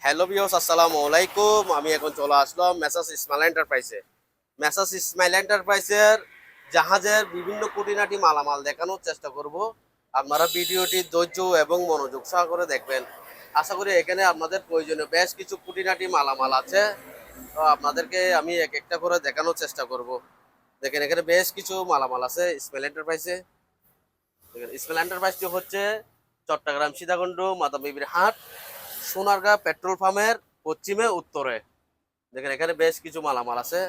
Hello viewers, আসসালামু আলাইকুম। আমি এখন চলে আসলাম মেসার্স ইসমাইল এন্টারপ্রাইজে। মেসার্স ইসমাইল এন্টারপ্রাইজের জাহাজের বিভিন্ন খুঁটিনাটি মালামাল দেখানোর চেষ্টা করব। আপনারা ভিডিওটি ধৈর্য এবং মনোযোগ সহকারে দেখবেন। আশা করি এখানে আপনাদের প্রয়োজনীয় বেশ কিছু খুঁটিনাটি মালামাল আছে, তো আপনাদেরকে আমি এক একটা করে দেখানোর চেষ্টা করব। দেখেন এখানে বেশ কিছু মালামাল আছে ইসমাইল এন্টারপ্রাইজে। দেখেন ইসমাইল এন্টারপ্রাইজটি হচ্ছে চট্টগ্রাম সীতাকুণ্ড মাতা বিবির হাট সোনারগাঁ পেট্রোল পাম্পের পশ্চিমে উত্তরে। দেখেন এখানে বেশ কিছু মালামাল আছে।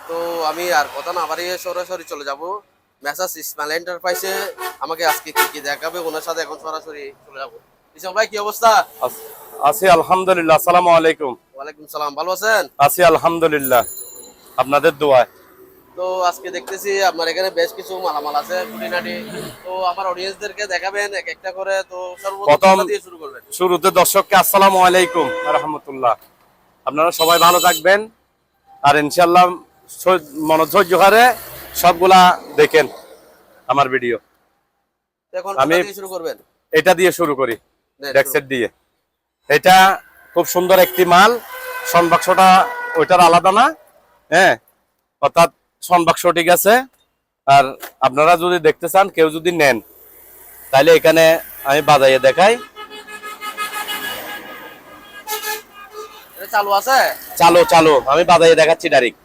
তো আমি আর কথা না বাড়িয়ে সরাসরি চলে যাব মেসার্স ইসমাইল এন্টারপ্রাইজে। আমাকে আজকে কি কি দেখাবে ওনার সাথে এখন সরাসরি চলে যাবো। ইসমাইল ভাই, কি অবস্থা? আছি আলহামদুলিল্লাহ। আসসালামু আলাইকুম। ওয়ালাইকুম সালাম, ভালো আছেন? আছি আলহামদুলিল্লাহ, আপনাদের দোয়ায়। তো আজকে দেখতেছি আপনার এখানে বেশ কিছু মালামাল আছে খুঁটিনাটি, তো আমার অডিয়েন্সদেরকে দেখাবেন এক একটা করে। তো সর্বপ্রথম দিয়ে শুরু করবেন। শুরুতে দর্শককে আসসালামু আলাইকুম রাহমাতুল্লাহ। আপনারা সবাই ভালো থাকবেন আর ইনশাআল্লাহ মনোযোগ হারে সবগুলা দেখেন আমার ভিডিও। এখন আমি শুরু করবেন, এটা দিয়ে শুরু করি, শুরু। ডেক্সেট দিয়ে। এটা খুব সুন্দর একটি মাল। সনবাক্সটা ওইটার আলাদা না, হ্যাঁ, অর্থাৎ সনবাক্স ঠিক আছে। আর আপনারা যদি দেখতে চান, কেউ যদি নেন, তাহলে এখানে আমি বাজাইয়ে দেখাই। এটা চালু আছে? চালু চালু, আমি বাজাইয়ে দেখাচ্ছি ডাইরেক্ট।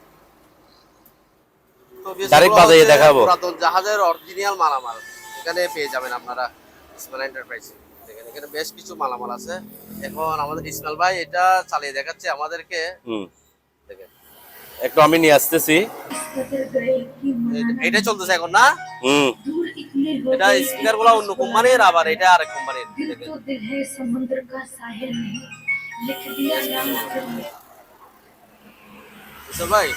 তো ডাইরেক্ট যেগুলো বাজাইয়ে হচ্ছে দেখাবো। পুরাতন জাহাজের অরিজিনাল মালামাল এখানে পেয়ে যাবেন আপনারা ইসমাইল এন্টারপ্রাইজে। দেখেন এখানে বেশ কিছু মালামাল আছে। এখন আমাদের ইসমাইল ভাই এটা চালিয়ে দেখাচ্ছে আমাদেরকে। দেখেন একটু আমি নিয়ে আসতেছি। এটা চলতেছে এখন না? এটা স্পিকার গুলো অন্য কোম্পানির, আবার এটা আরেক কোম্পানির। দেখেন ইসমাইল ভাই,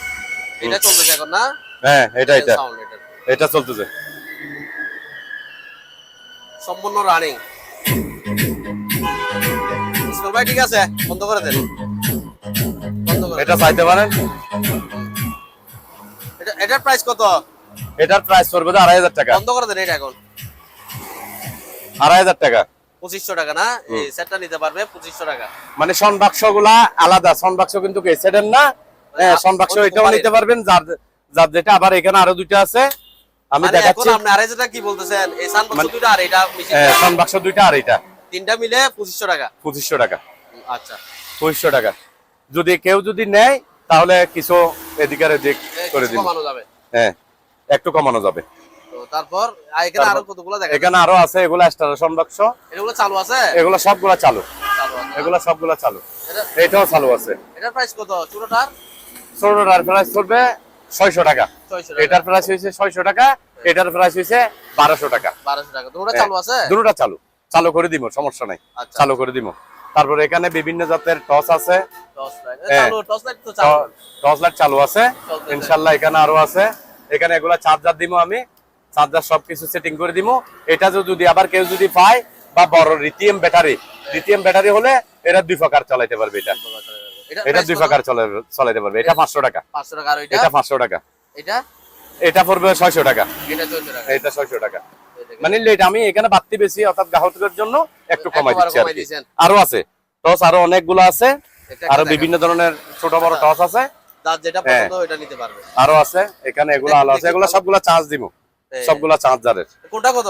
এটা চলতেছে এখন না? হ্যাঁ, এটা এটা সাউন্ড এটা এটা চলতেছে সম্পূর্ণ রানিং। ইসমাইল ভাই ঠিক আছে, বন্ধ করে দেন, বন্ধ করে এটা চাইতে পারেন। এটার প্রাইস কত? এটার প্রাইস পড়বে 2500 টাকা। বন্ধ করে দেন এটা এখন। 2500 টাকা, 2500 টাকা না? এই সেটটা নিতে পারবে 2500 টাকা। মানে সনবাক্স গুলা আলাদা। সনবাক্স কিন্তু সেটের না, হ্যাঁ, সনবাক্স এটাও নিতে পারবেন। যার যার যেটা। আবার এখানে আরো দুইটা আছে, আমি মানে দেখাচ্ছি। এখন আপনি আরে যেটা কি বলতেছেন, এই সানবক্স দুটো আর এটা মিশিয়ে হ্যাঁ, সনবাক্স দুইটা আর এটা তিনটা মিলে 2500 টাকা। 2500 টাকা। আচ্ছা, 2500 টাকা। যদি কেউ যদি নেয়, তাহলে কিছু এদিকে এদিক করে কিছু দিন। কমানো যাবে। হ্যাঁ, একটু কমানো যাবে। তো তারপর এখানে আরো কতগুলো দেখা এখানে আরো আছে, এগুলো এক্সট্রা সনবাক্স। এগুলো চালু আছে? এগুলো সবগুলা চালু। চালু আছে। এগুলো সবগুলা চালু। এটা এটাও চালু আছে। এটার প্রাইস কত ছোটটার? ছোটটার প্রাইস পড়বে 600 টাকা। 600 টাকা। এটার প্রাইস হয়েছে 600 টাকা। এটার প্রাইস হয়েছে 1200 টাকা। 1200 টাকা। দুটো চালু আছে? দুটোটা চালু। চালু করে দিব, সমস্যা নাই। আচ্ছা, চালু করে দিব। তারপরে এখানে বিভিন্ন জাতের টস আছে। টর্চ লাইট হ্যাঁ। চালু, টর্চ লাইট তো চালু। টস লাইট চালু আছে চলতেছে। ইনশাআল্লাহ। এখানে আরো আছে। এখানে এগুলা চার্জার দিব আমি। চার্জার সবকিছু সেটিং করে দিব। এটা যদি আবার কেউ যদি পায়, বা বড় লিথিয়াম ব্যাটারি হলে এটা 2 প্রকার চালাতে পারবে। এটা 2 প্রকার চালাতে পারবে। এটা 500 টাকা। 500 টাকা। আর এটা 500 টাকা। এটা এটা পড়বে 600 টাকা। এটা 600 টাকা। এটা 600 টাকা। মানে লেট আমি এখানে বাড়তি বেশি, অর্থাৎ গ্রাহকের জন্য একটু কমাই দিচ্ছি আর কি। আরো আছে টস, আরো অনেকগুলো আছে। আরো বিভিন্ন ধরনের ছোট বড় টস আছে। তার যেটা পছন্দ ওটা নিতে পারবে। আরো আছে এখানে, এগুলো আলো আছে। এগুলো সবগুলা চার্জ দিব, সবগুলা চার্জারের। কোনটা কত?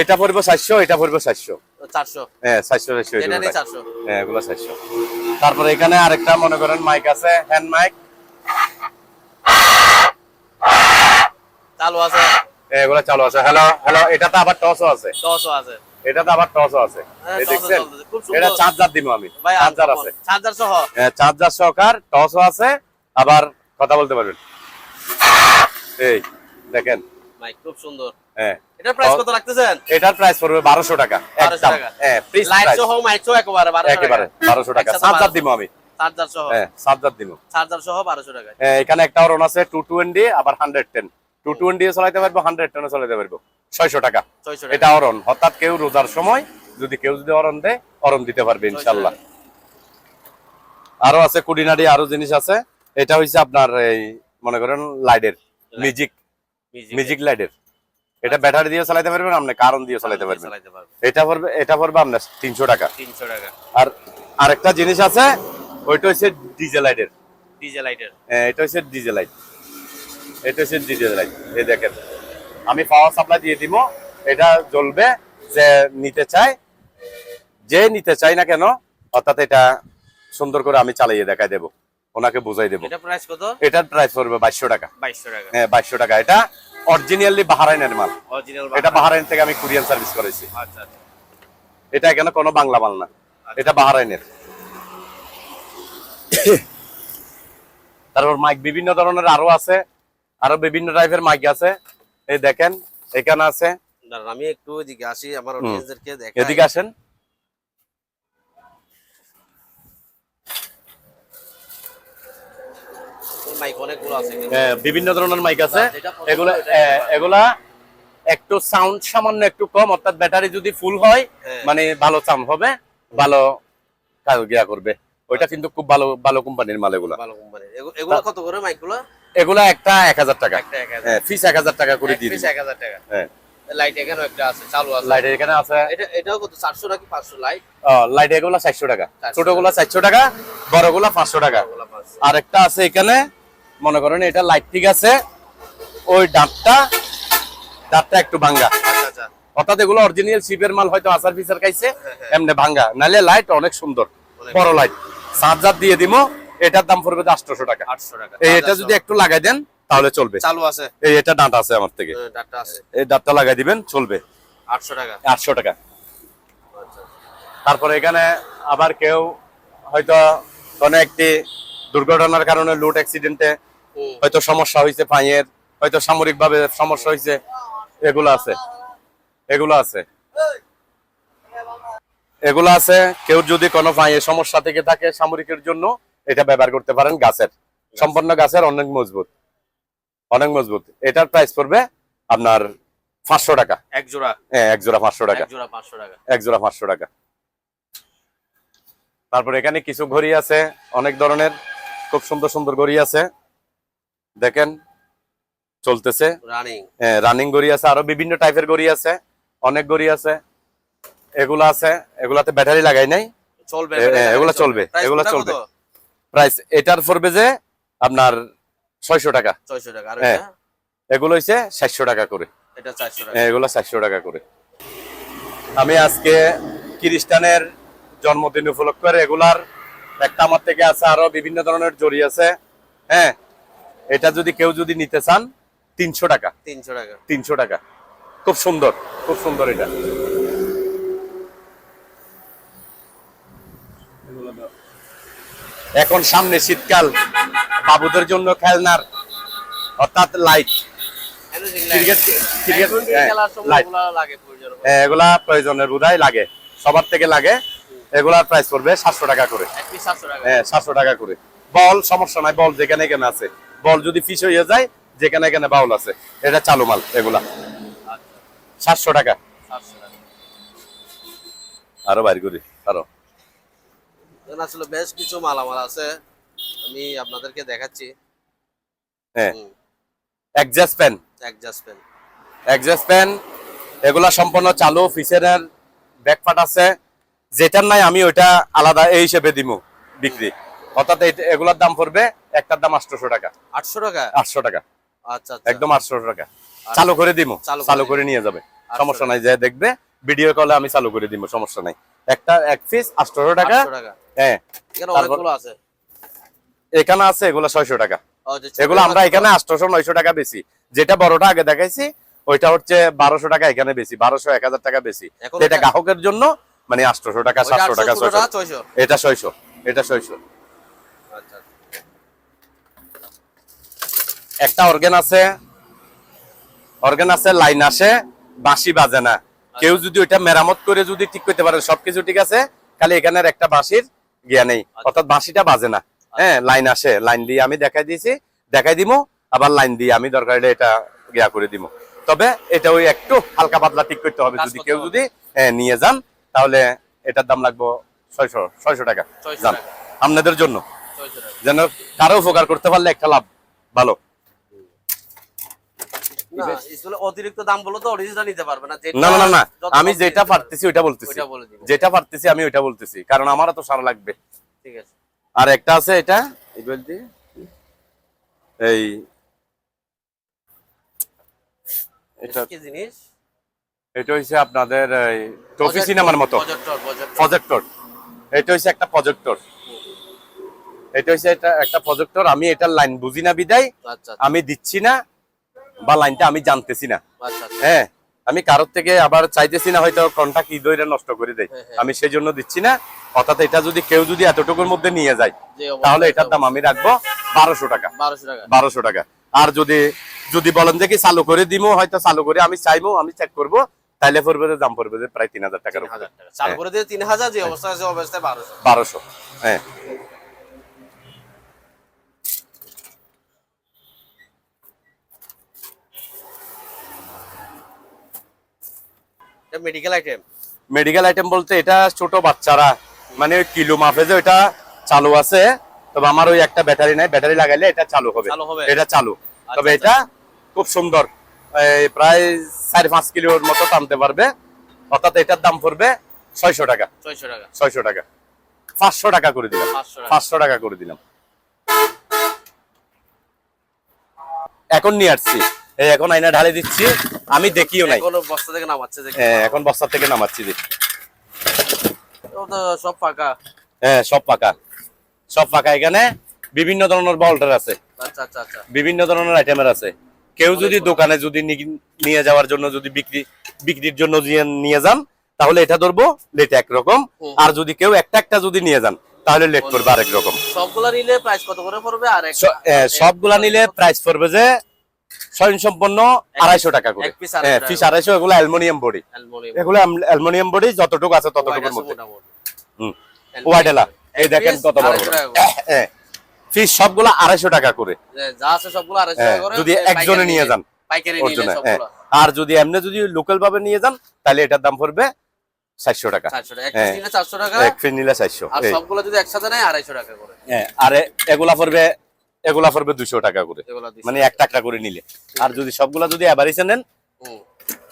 এটা পড়বে 400, এটা পড়বে 400। 400। হ্যাঁ, 400 এটা নেই 400। হ্যাঁ, এগুলো 400। তারপরে এখানে আরেকটা মনে করেন মাইক আছে, হ্যান্ড মাইক চালু আছে। এগুলো চালু আছে। Hello hello. এটাতে আবার টসও আছে। টসও আছে। এটাতে আবার টসও আছে। এই দেখছেন, খুব সুন্দর। এটা চার্জার দিব আমি। ভাই চার্জার আছে। চার্জার সহ। হ্যাঁ, চার্জার সহকার টসও আছে। আবার কথা বলতে পারবেন। এই দেখেন মাইক খুব সুন্দর। হ্যাঁ, এটার প্রাইস কত রাখতেছেন? এটার প্রাইস পড়বে 1200 টাকা 1200 একদম। টাকা। হ্যাঁ, প্রিস লাইট প্রাইস সহ মাইক সহ একেবারে 1200 টাকা। একেবারে 1200 টাকা। চার্জার দিব আমি। চার্জার সহ। হ্যাঁ, চার্জার দিব। চার্জার সহ 1200 টাকা। হ্যাঁ, এখানে একটা অরন আছে 220, আবার 110। 220 এ চালাতে পারবো, 110 এ চালাতে পারবো। 600 টাকা। 600 টাকা। এটা অরন, অর্থাৎ কেউ রোজার সময় যদি অরন দেয়, অরন দিতে পারবে ইনশাআল্লাহ। আরো আছে কুডিনারি, আরো জিনিস আছে। এটা হইছে আপনার এই মনে করেন লাইটের মিউজিক লাইটের। এটা ব্যাটারি দিয়ে চালাতে পারবেন, আপনি কারণ দিয়ে চালাতে পারবেন। এটা পড়বে আপনার 300 টাকা। 300 টাকা। আর আরেকটা জিনিস আছে, ওইটা হচ্ছে ডিজেল লাইটের। ডিজে লাইটের। এটা হচ্ছে ডিজেল লাইট, এটা হচ্ছে ডিজেল লাইট। এই দেখেন আমি পাওয়ার সাপ্লাই দিয়ে দিব, এটা জ্বলবে। যে নিতে চায়, যে নিতে চাই না কেন, অর্থাৎ এটা সুন্দর করে আমি চালিয়ে দেখাই দেব, ওনাকে বুঝাই দেব। এটা প্রাইস কত? এটার প্রাইস পড়বে 2200 টাকা। 2200 টাকা। হ্যাঁ 2200 টাকা। এটা অরিজিনালি বাহরাইনের মাল, অরিজিনাল। এটা বাহরাইন থেকে আমি কুরিয়ার সার্ভিস করেছি। আচ্ছা আচ্ছা। এটা এখানে কোনো বাংলা মাল না, এটা বাহরাইনের। তারপর মাইক বিভিন্ন ধরনের আরো আছে, আরো বিভিন্ন টাইপের মাইক আছে। এই দেখেন এখানে আছে। দাঁড়ান আমি একটু এদিকে আসি, আমার অডিয়েন্সদেরকে দেখাই। এদিকে আসেন। মাইক অনেকগুলো আছে কিন্তু। বিভিন্ন ধরনের মাইক আছে। যেটা পছন্দ এগুলা ওইটাই নেবেন। এগুলা একটু সাউন্ড সামান্য একটু কম, অর্থাৎ ব্যাটারি যদি ফুল হয় হ্যাঁ। মানে ভালো সাউন্ড হবে, ভালো কাজ গিয়া করবে। ওইটা কিন্তু খুব ভালো ভালো কোম্পানির মাল এগুলা। ভালো কোম্পানির। এগুলো কত করে মাইকগুলো? এগুলা একটা 1000 টাকা। একটা 1000। হ্যাঁ ফিস 1000 টাকা করে দিয়ে পিস দিই। 1000 টাকা। হ্যাঁ লাইট এখানেও একটা আছে, চালু আছে। লাইট এখানে আছে। এটাও কত? 400 নাকি 500 লাইট? লাইট এগুলা 400 টাকা, 400 ছোটগুলা 400 টাকা, বড়গুলা 500 টাকা। ওগুলা 500। আর একটা আছে এখানে, মনে করেন এটা লাইট ঠিক আছে, ওই ডাবটা একটু ভাঙ্গা, আচ্ছা আচ্ছা। অর্থাৎ এগুলো অরিজিনাল শিপের মাল, হয়তো আসার ফিসার খাইছে এমনি ভাঙ্গা, নালে লাইট অনেক সুন্দর বড় লাইট। চার্জার দিয়ে দিমো, এটার দাম পড়বে 800 টাকা। 800 টাকা। এটা যদি একটু লাগাই দেন তাহলে চলবে। চালু আছে। এটা ডাটা আছে আমার থেকে, ডাটা আছে। এই ডাবটা লাগাই দিবেন চলবে। 800 টাকা। 800 টাকা। আচ্ছা। তারপরে এখানে আবার কেউ হয়তো কোনো একটি দুর্ঘটনার কারণে লোড অ্যাক্সিডেন্টে হুম। হয়তো সমস্যা হয়েছে, পায়ের হয়তো সামরিক ভাবে সমস্যা হয়েছে, এগুলো আছে, এগুলো আছে, এগুলো আছে। কেউ যদি কোনো পায়ের সমস্যা থেকে থাকে সামরিকের জন্য, এটা ব্যবহার করতে পারেন। গাছের, সম্পূর্ণ গাছের, অনেক মজবুত, অনেক মজবুত। এটার প্রাইস পড়বে আপনার 500 টাকা। এক জোড়া। হ্যাঁ এক জোড়া 500 টাকা। এক জোড়া 500 টাকা। এক জোড়া 500 টাকা। তারপর এখানে কিছু ঘড়ি আছে, অনেক ধরনের খুব সুন্দর সুন্দর ঘড়ি আছে, দেখেন চলতেছে। রানিং। হ্যাঁ রানিং ঘড়ি আছে, আরো বিভিন্ন টাইপের ঘড়ি আছে, অনেক ঘড়ি আছে। এগুলা আছে, এগুলাতে ব্যাটারি লাগাই নাই, চলবে। এগুলা চলবে, এগুলা চলবে। প্রাইস এটার পড়বে যে আপনার 600 টাকা। 600 টাকা। আর হ্যাঁ এটা? এগুলো হইছে 700 টাকা করে। এটা 400 টাকা। হ্যাঁ এগুলো 700 টাকা করে। আমি আজকে খ্রিস্টানের জন্মদিন উপলক্ষে রেগুলার একটা আমার থেকে আছে, আরো বিভিন্ন ধরনের জড়ি আছে। হ্যাঁ এটা যদি কেউ যদি নিতে চান 300 টাকা। 300 টাকা। 300 টাকা। খুব সুন্দর, খুব সুন্দর এটা। এখন সামনে শীতকাল, বাবুদের জন্য খেলনার অর্থাৎ লাইট, এগুলা প্রয়োজনের বোধহয় লাগে, সবার থেকে লাগে। এগুলার প্রাইস পড়বে 700 টাকা করে। হ্যাঁ 700 টাকা করে। বল সমস্যা নাই, বল যেখানে এখানে আছে, বল যদি ফিস হয়ে যায় যেখানে এখানে বাউল আছে, এটা চালু মাল। এগুলা 700 টাকা। আরো বাইর করি, আরো আসলে বেশ কিছু মালামাল আছে, আমি আপনাদেরকে দেখাচ্ছি। হ্যাঁ এক্সাস্ট ফ্যান, এক্সাস্ট ফ্যান এগুলা সম্পূর্ণ চালু, ফিচারের ব্যাকপার্ট আছে। যেটার নাই আমি ওইটা আলাদা এই হিসেবে দিমু বিক্রি, অর্থাৎ এগুলার দাম পড়বে, একটার দাম 800 টাকা। 800 টাকা। 800 টাকা। আচ্ছা একদম 800 টাকা। চালু করে দিমু, চালু করে নিয়ে যাবে, সমস্যা নাই। যে দেখবে ভিডিও কলে আমি চালু করে দিব, সমস্যা নাই। একটা এক পিস 800 টাকা। হ্যাঁ এখানে অনেকগুলো আছে। এখানে আছে এগুলা 600 টাকা। এগুলো আমরা এখানে 800-900 টাকা বেশি। যেটা বড়টা আগে দেখাইছি ওইটা হচ্ছে 1200 টাকা এখানে বেশি, 1200-1000 টাকা বেশি। এটা গ্রাহকের জন্য মানে 800 টাকা, 700 টাকা, 600। এটা 600, এটা 600। একটা অর্গান আছে, লাইন আসে, বাঁশি বাজে না। কেউ যদি ওইটা মেরামত করে যদি ঠিক করতে পারে, সবকিছু ঠিক আছে, খালি এখানের একটা বাঁশির গিয়া নেই, অর্থাৎ বাঁশিটা বাজে না। হ্যাঁ লাইন আসে, লাইন দিয়ে আমি দেখাই দিমু, আবার লাইন দিয়ে আমি দরকার হলে এটা গিয়া করে দিমু। তবে এটা ওই একটু হালকা পাতলা ঠিক করতে হবে। যদি কেউ যদি নিয়ে যান তাহলে এটার দাম লাগবে 600 টাকা। যান আপনাদের জন্য, যেন কারো উপকার করতে পারলে একটা লাভ ভালো। না আসলে অতিরিক্ত দাম বলো তো অরিজিনাল নিতে পারবে না। না না না না, আমি যেটা পারতেছি ওইটা বলতেছি, ওইটা বলে দিব। যেটা পারতেছি আমি ওইটা বলতেছি, কারণ আমারও তো সারা লাগবে। ঠিক আছে। আর একটা আছে এটা এই বলতে এই এটা কি জিনিস? এটা হইছে আপনাদের এই টফি সিনেমার মতো প্রজেক্টর। এটা হইছে একটা প্রজেক্টর, এটা হইছে এটা একটা প্রজেক্টর। আমি এটার লাইন বুঝি না বিদায় আচ্ছা আমি দিচ্ছি না, বা লাইনটা আমি জানতেছি না। আচ্ছা। হ্যাঁ, আমি কারোর থেকে আবার চাইতেছি না, হয়তো কন্টাক্ট কি দইরা নষ্ট করে দেয়, আমি সেই জন্য দিচ্ছি না। অর্থাৎ এটা যদি কেউ যদি এতটুকুর মধ্যে নিয়ে যায় তাহলে এটার দাম আমি রাখবো 1200 টাকা। 1200 টাকা। আর যদি যদি বলেন যে কি চালু করে দিমো, হয়তো চালু করে আমি চাইবো, আমি চেক করবো, তাইলে পড়বে যে দাম পড়বে যে প্রায় 3000 টাকার উপরে। 3000 টাকা চালু করে দিয়ে 3000, যে অবস্থায় আছে অবস্থায় 1200। 1200, হ্যাঁ। এটা মেডিকেল আইটেম। মেডিকেল আইটেম বলতে এটা ছোট বাচ্চারা মানে ওই কিলো মাপে যে ওটা চালু আছে, তবে আমার ওই একটা ব্যাটারি নাই, ব্যাটারি লাগাইলে এটা চালু হবে, এটা চালু। তবে এটা খুব সুন্দর, প্রায় 4-5 কিলোর মতো টানতে পারবে। অর্থাৎ এটার দাম পড়বে 600 টাকা। 600 টাকা 500 টাকা করে দিলাম, 500 টাকা করে দিলাম। এখন নিয়ে আসছি, এই এখন আইনা ঢালে দিচ্ছি, আমি দেখিও নাই, এখন বস্তা থেকে নামাচ্ছে যে। হ্যাঁ, এখন বস্তা থেকে নামাচ্ছি দেখি। ও তো সব ফাঁকা। হ্যাঁ, সব ফাঁকা, সব ফাঁকা। এখানে বিভিন্ন ধরনের বল্টার আছে, আচ্ছা আচ্ছা আচ্ছা। বিভিন্ন ধরনের আইটেমের আছে। কেউ যদি দোকানে যদি নিয়ে যাওয়ার জন্য যদি বিক্রির জন্য নিয়ে যান তাহলে এটা ধরবো লেট একরকম, আর যদি কেউ একটা একটা যদি নিয়ে যান তাহলে লেট করবে আরেক রকম। সবগুলা নিলে প্রাইস কত করে পড়বে? আর সবগুলা নিলে প্রাইস পড়বে যে স্বয়ংসম্পন্ন 250 টাকা করে। হ্যাঁ, পিস 250। এগুলো অ্যালুমিনিয়াম বডি, এগুলো অ্যালুমিনিয়াম বডি, যতটুকু আছে ততটুকুর মধ্যে। ওয়াইডেলা এই দেখেন কত বড় বড়। হ্যাঁ, ফিস সবগুলা 250 টাকা করে, যা আছে সবগুলা 250 টাকা করে। যদি একজনে নিয়ে যান, পাইকারি নিলে সবগুলা। আর যদি এমনি যদি লোকাল ভাবে নিয়ে যান তাহলে এটার দাম পড়বে 400 টাকা। 400 টাকা। এক পিস নিলে 400 টাকা, এক পিস নিলে 400। আর সবগুলা যদি একসাথে নেয় 250 টাকা করে। হ্যাঁ, আর এগুলা পড়বে 200 টাকা করে, মানে এক টাকা করে নিলে। আর যদি সবগুলা যদি এভারেজে নেন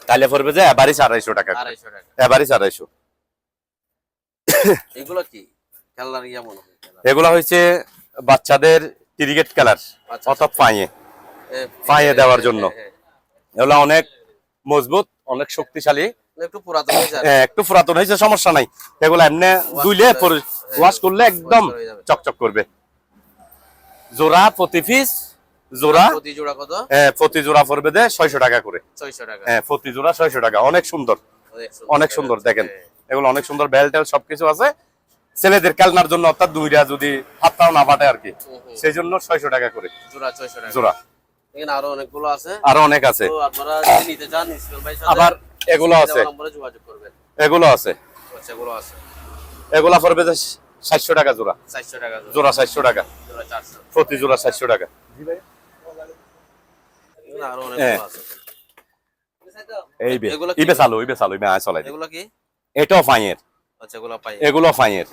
তাহলে পড়বে যে এভারেজ 250 টাকা, 250 টাকা এভারেজ 250। এগুলো কি খেলনার ইয়া মনে হয়? এগুলা হচ্ছে বাচ্চাদের ক্রিকেট খেলার, অর্থাৎ পায়ে দেওয়ার জন্য। এগুলা অনেক মজবুত, অনেক শক্তিশালী, একটু পুরাতন হয়ে যায়। একটু পুরাতন হয়েছে, সমস্যা নাই। এগুলা এমনি ধুইলে ওয়াশ করলে একদম চকচক করবে। জোড়া প্রতি পিস জোড়া, প্রতি জোড়া কত? প্রতি জোড়া পড়বে যে 600 টাকা করে। 600 টাকা। হ্যাঁ, প্রতি জোড়া 600 টাকা। অনেক সুন্দর, অনেক সুন্দর। দেখেন এগুলো অনেক সুন্দর, বেল টেল সবকিছু আছে ছেলেদের খেলনার জন্য। অর্থাৎ দুইটা যদি হাতটাও না ফাটে আর কি, সেই জন্য 600 টাকা করে জোড়া। 600 টাকা জোড়া। এখানে আরো অনেকগুলো আছে, আরো অনেক আছে। তো আপনারা যদি নিতে চান ইসমাইল ভাইয়ের সাথে আবার এগুলো আছে, নম্বরে যোগাযোগ করবেন। এগুলো আছে, আচ্ছা, এগুলো আছে। এগুলা পড়বে যে 700 টাকা জোড়া। 400 টাকা জোড়া 400 টাকা, জোড়া 400। প্রতি জোড়া 400 টাকা। এগুলো আরো অনেকগুলো আছে। ইবে চালু ইবে আয় চলাই। এগুলো কি? এটাও ফাইয়ের। আচ্ছা, এগুলো পাই। এগুলো ফাইয়ের,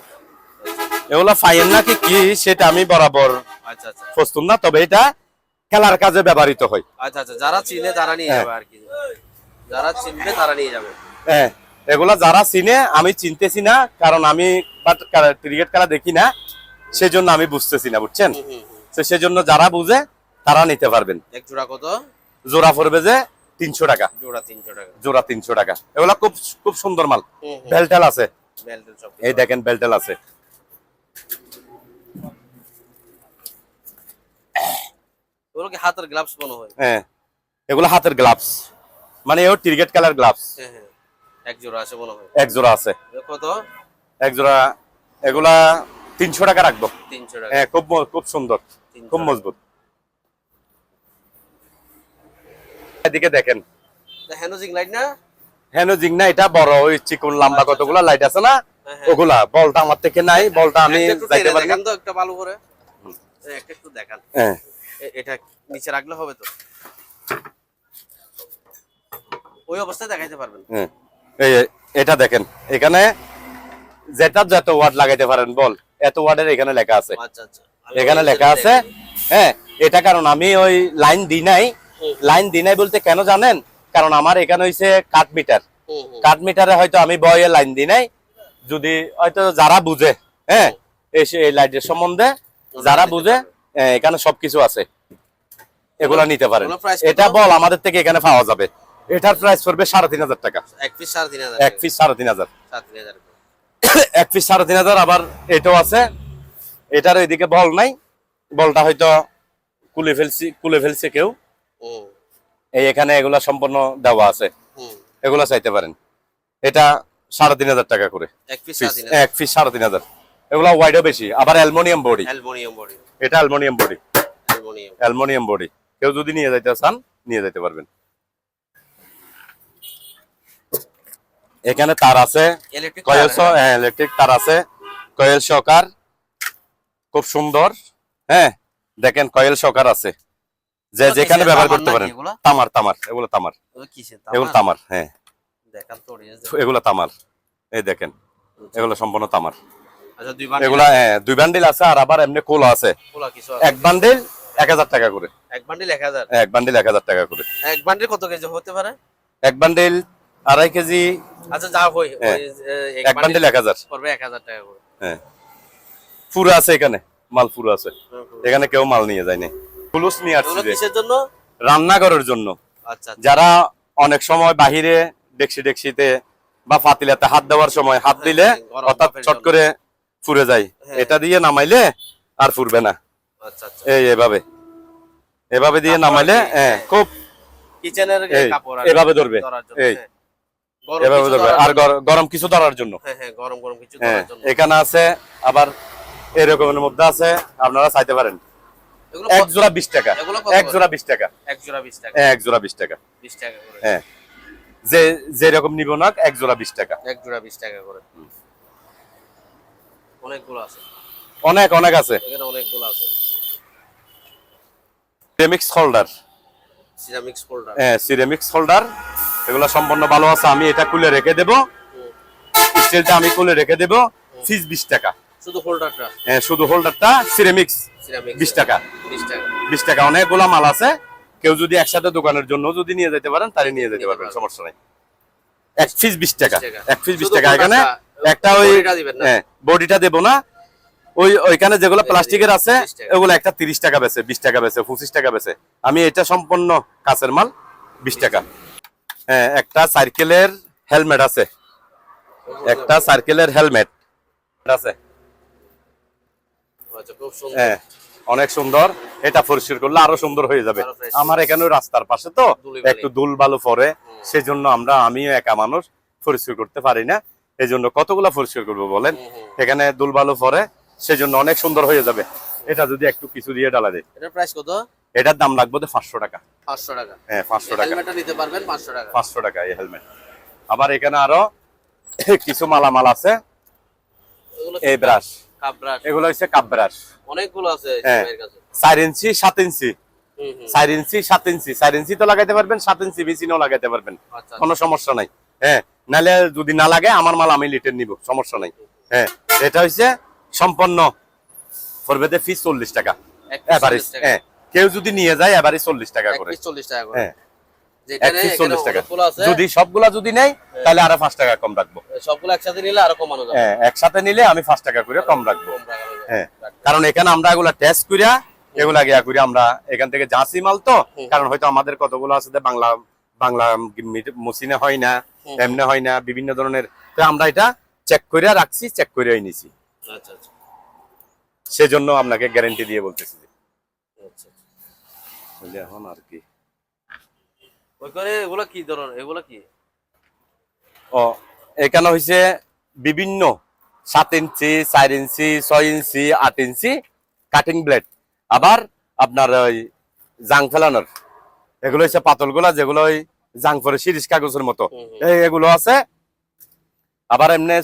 এগুলো ফাইয়ের নাকি কি সেটা আমি বরাবর আচ্ছা আচ্ছা প্রস্তুত না, তবে এটা খেলার কাজে ব্যবহৃত হয়। আচ্ছা আচ্ছা, যারা চিনে তারা নিয়ে যাবে আর কি, যারা চিনবে তারা নিয়ে যাবে। হ্যাঁ, এগুলা যারা চিনে, আমি চিনতেছি না, কারণ আমি ক্রিকেট খেলা দেখি না, সেজন্য আমি বুঝতেছি না, বুঝছেন? তো সেজন্য যারা বুঝে তারা নিতে পারবেন। এক জোড়া কত? জোড়া পড়বে যে 300 টাকা। জোড়া 300 টাকা। জোড়া 300 টাকা। এগুলা খুব খুব সুন্দর মাল। বেলটেল আছে, বেল্টেল সব। এই দেখেন বেলটেল আছে। ওগুলো কি হাতের গ্লাভস মনে হয়? হ্যাঁ, এগুলো হাতের গ্লাভস, মানে ও ক্রিকেট খেলার গ্লাভস। হ্যাঁ হ্যাঁ, এক জোড়া আছে মনে হয়। এক জোড়া আছে। কত? এক জোড়া এগুলা 300 টাকা রাখবো। 300 টাকা। হ্যাঁ, খুব সুন্দর, খুব মজবুত। এদিকে দেখেন, হ্যানোজিং লাইট না? হ্যানোজিং না, এটা বড় ওই চিকন লম্বা কতগুলা লাইট আছে না, ওগুলা। বলটা আমার থেকে নাই, বলটা আমি যাইতে পারি না তো। একটা ভালো করে একটা একটু দেখান। হ্যাঁ, এটা নিচে রাখলে হবে তো? ওই অবস্থায় দেখাইতে পারবেন। হ্যাঁ, এই এটা দেখেন, এখানে যেটা যত ওয়াট লাগাইতে পারেন বল, এত ওয়াটের এখানে লেখা আছে। আচ্ছা আচ্ছা, এখানে লেখা আছে। হ্যাঁ, এটা কারণ আমি ওই লাইন দিই নাই, লাইন দিই নাই বলতে কেন জানেন? কারণ আমার এখানে হইছে কাঠ মিটার। হুম, হুম। কাঠ মিটারে হয়তো আমি বয়ে লাইন দিই নাই। যদি হয়তো যারা বুঝে, হ্যাঁ, এসে এই লাইটের সম্বন্ধে যারা বুঝে, এখানে সবকিছু আছে, এগুলা নিতে পারেন। এগুলো price কত? এটা বল আমাদের থেকে এখানে পাওয়া যাবে। এটার প্রাইস পড়বে 3,500 টাকা। এক পিস 3,500 এক পিস 3,500। 3,500 এক পিস 3,500। আবার এটাও আছে, এটার ওইদিকে বল নাই, বলটা হয়তো কুলে ফেলছে কেউ। হুম, এই এখানে এগুলা সম্পূর্ণ দেওয়া আছে, হুম। এগুলা চাইতে পারেন। এটা 3,500 টাকা করে এক পিস পিস, 3,500 এক পিস 3,500। এগুলা ওয়াইডও বেশি। আবার অ্যালুমিনিয়াম বডি, অ্যালুমিনিয়াম বডি, এটা aluminium body, aluminium. Aluminium body. কেউ যদি নিয়ে যাইতে চান নিয়ে যেতে পারবেন। এখানে তার আছে, ইলেকট্রিক কয়েল ইলেকট্রিক তার আছে, কয়েল সহকার, খুব সুন্দর। হ্যাঁ, দেখেন কয়েল সহকার আছে, যে এগুলো যেখানে কিসের? ব্যবহার তামার করতে নাকি পারেন। এগুলো? তামার, তামার, এগুলো তামার, এগুলো কিসের? এগুলো তামার। হ্যাঁ, দেখান তো অডিয়েন্স। এগুলো তামার। এই দেখেন, এগুলো সম্পূর্ণ তামার। আচ্ছা, দুই বান্ডিল। এগুলা 2 বান্ডিল আছে, আর আবার এমনি কোলা আছে। কোলা কিছু এক বান্ডিল 1,000 টাকা করে। এক বান্ডিল 1000। এক বান্ডিল 1,000 টাকা করে। এক বান্ডিল কত কেজি হতে পারে? এক বান্ডিল 2.5 কেজি। আচ্ছা, যা হই হ্যাঁ, এক বান্ডিল 1000 পড়বে 1000 টাকা করে। হ্যাঁ, পুরো আছে এখানে, মাল পুরো আছে। এখানে কেউ মাল নিয়ে যায়নি। ফুলুস নিয়ে আসছে এগুলো যে কিসের জন্য? রান্নাঘরের জন্য। আচ্ছা, আচ্ছা। যারা অনেক সময় বাহিরে ডেক্সিতে বা পাতিলাতে হাত দেওয়ার সময় হাত দিলে গরম অর্থাৎ ভাপের চট জন্য। করে ফুরে যায়, হ্যাঁ। এটা দিয়ে নামাইলে আর ফুরবে না। আচ্ছা, আচ্ছা। এভাবে এভাবে দিয়ে কাপড় নামাইলে আর কি, হ্যাঁ, খুব কিচেনের এই, কাপড় আর এভাবে ধরবে, ধরার জন্য, এই, হ্যাঁ। গরম এভাবে কিছু ধরবে। ধরার আর জন্য। গরম কিছু ধরার জন্য। হ্যাঁ, হ্যাঁ, গরম গরম কিছু হ্যাঁ, ধরার জন্য। এখানে আছে আবার এরকমের মধ্যে আছে, আপনারা চাইতে পারেন। এগুলো এক জোড়া 20 টাকা, এগুলো কত এক করে? জোড়া 20 টাকা, এক জোড়া 20 টাকা। এক জোড়া 20 টাকা। 20 টাকা করে। হ্যাঁ, যে যেরকম নিব না, এক জোড়া 20 টাকা। এক জোড়া 20 টাকা করে। অনেকগুলো আছে। অনেক অনেক আছে। এখানে অনেকগুলো আছে। Ceramics holder, ceramics holder. হ্যাঁ, সিরামিক্স হোল্ডার, এগুলো সম্পূর্ণ ভালো আছে। আমি এটা খুলে রেখে দেব, স্টিলটা আমি খুলে রেখে দেব। ফিস 20 টাকা। শুধু হোল্ডারটা? হ্যাঁ, শুধু হোল্ডারটা সিরামিক্স সিরামিক্স 20 টাকা। 20 টাকা। 20 টাকা। অনেকগুলো মাল আছে, কেউ যদি একসাথে দোকানের জন্য যদি নিয়ে যেতে পারেন তাহলে নিয়ে যেতে পারবেন, সমস্যা নাই। এক পিস 20 টাকা, এক পিস 20 শুধু টাকা। এখানে হোল্ডারটা, একটা ওই বডিটা দিবেন না? হ্যাঁ, বডিটা দেব না। ওইখানে যেগুলো প্লাস্টিকের আছে 20 টাকা। ওগুলো একটা 30 টাকা বেচে, 20 টাকা বেচে, 25 টাকা বেচে। আমি এটা সম্পূর্ণ কাঁচের মাল, 20 টাকা। হ্যাঁ, একটা সাইকেলের হেলমেট আছে, একটা সাইকেলের হেলমেট আছে। আচ্ছা, খুব সুন্দর। হ্যাঁ, অনেক সুন্দর। এটা পরিষ্কার করলে আরো সুন্দর হয়ে যাবে। আরো fresh। আমার এখানে রাস্তার পাশে তো ধুলিবালি। একটু ধুল বালু পড়ে, সেজন্য আমিও একা মানুষ পরিষ্কার করতে পারি না। এই জন্য কতগুলা পরিষ্কার করবো বলেন? এখানে ধুল বালু পড়ে, সেজন্য অনেক সুন্দর হয়ে যাবে। এটা যদি একটু কিছু দিয়ে ডালা দেয়, এটার প্রাইস কত? এটার দাম লাগবে 500 টাকা। 500 টাকা। হ্যাঁ, 500 টাকা। হেলমেটটা নিতে পারবেন 500 টাকা। 500 টাকা এই হেলমেট। আবার এখানে আরো কিছু মালামাল আছে। এগুলো এই ব্রাশ, কাপ ব্রাশ। এগুলো হচ্ছে কাপ ব্রাশ। অনেকগুলো আছে হ্যাঁ, ভাইয়ের কাছে। 4 ইঞ্চি 7 ইঞ্চি, 4 ইঞ্চি 7 ইঞ্চি, 4 ইঞ্চি তো লাগাইতে পারবেন, 7 ইঞ্চি মেশিনও লাগাইতে পারবেন, আচ্ছা, কোনো সমস্যা নাই। হ্যাঁ, নালে যদি না লাগে আমার মাল আমি লিটার নিব, সমস্যা নাই। হ্যাঁ, এটা হচ্ছে সম্পূর্ণ পড়বে ফিস 40 টাকা এক পিস এভারেজ। 40 টাকা। হ্যাঁ, কেউ যদি নিয়ে যায় এভারেজ 40 টাকা এক করে। পিস 40 টাকা করে। হ্যাঁ, যেটা এক পিস 40 টাকা। অনেকগুলো আছে। যদি সবগুলা যদি নেই তাহলে আরো 5 টাকা কম রাখবো। সবগুলো একসাথে নিলে আরো কমানো যাবে। হ্যাঁ, একসাথে নিলে আমি 5 টাকা করে কম রাখবো। কম রাখা যাবে। হ্যাঁ, কারণ এখানে আমরা এগুলা টেস্ট করিয়া এগুলা গিয়া করি, আমরা এখান থেকে যাচ্ছি মাল তো। কারণ হয়তো আমাদের কতগুলো আছে যে বাংলা বাংলা মসিনে হয় না, এমনি হয় না, বিভিন্ন ধরনের। তো আমরা এটা চেক করিয়া রাখছি, চেক করিয়াই নিছি, আচ্ছা, আচ্ছা, সেজন্য আপনাকে গ্যারান্টি দিয়ে বলতেছি যে আচ্ছা। বুঝলি এখন আর কি। ওইখানে এগুলো কি ধরনের? এগুলো কি? ও, এখানে হইছে বিভিন্ন 7 ইঞ্চি, 4 ইঞ্চি, 6 ইঞ্চি, 8 ইঞ্চি কাটিং ব্লেড। আবার আপনার ওই জাং ফেলানোর, এগুলো হচ্ছে পাতলগুলা, যেগুলো ওই জাং পরে সিরিজ কাগজের মতো, এগুলো আছে। আবার এমনি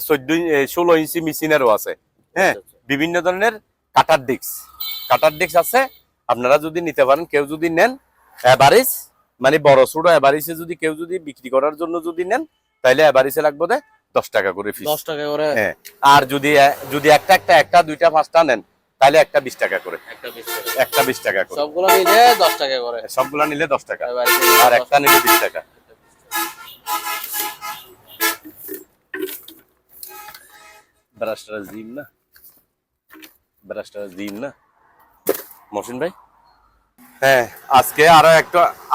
16 ইঞ্চি মেশিনেরও আছে। হ্যাঁ, বিভিন্ন ধরনের কাটার ডিস্ক আছে। আপনারা যদি নিতে পারেন, কেউ যদি নেন এভারেজ, মানে বড় ছোট এভারেজে যদি কেউ যদি বিক্রি করার জন্য যদি নেন, তাহলে এভারেজে লাগবে 10 টাকা করে ফিস। 10 টাকা করে। হ্যাঁ, আর যদি একটা দুইটা 5টা নেন তাহলে একটা 20 টাকা করে, একটা 20 টাকা, একটা 20 টাকা করে, সবগুলো নিলে 10 টাকা করে, সবগুলা নিলে 10 টাকা, এবার এই আর একটা নিলে 20 টাকা। ব্রাশটা জিম না, ব্রাশটা জিম না মহসিন ভাই। হ্যাঁ, আজকে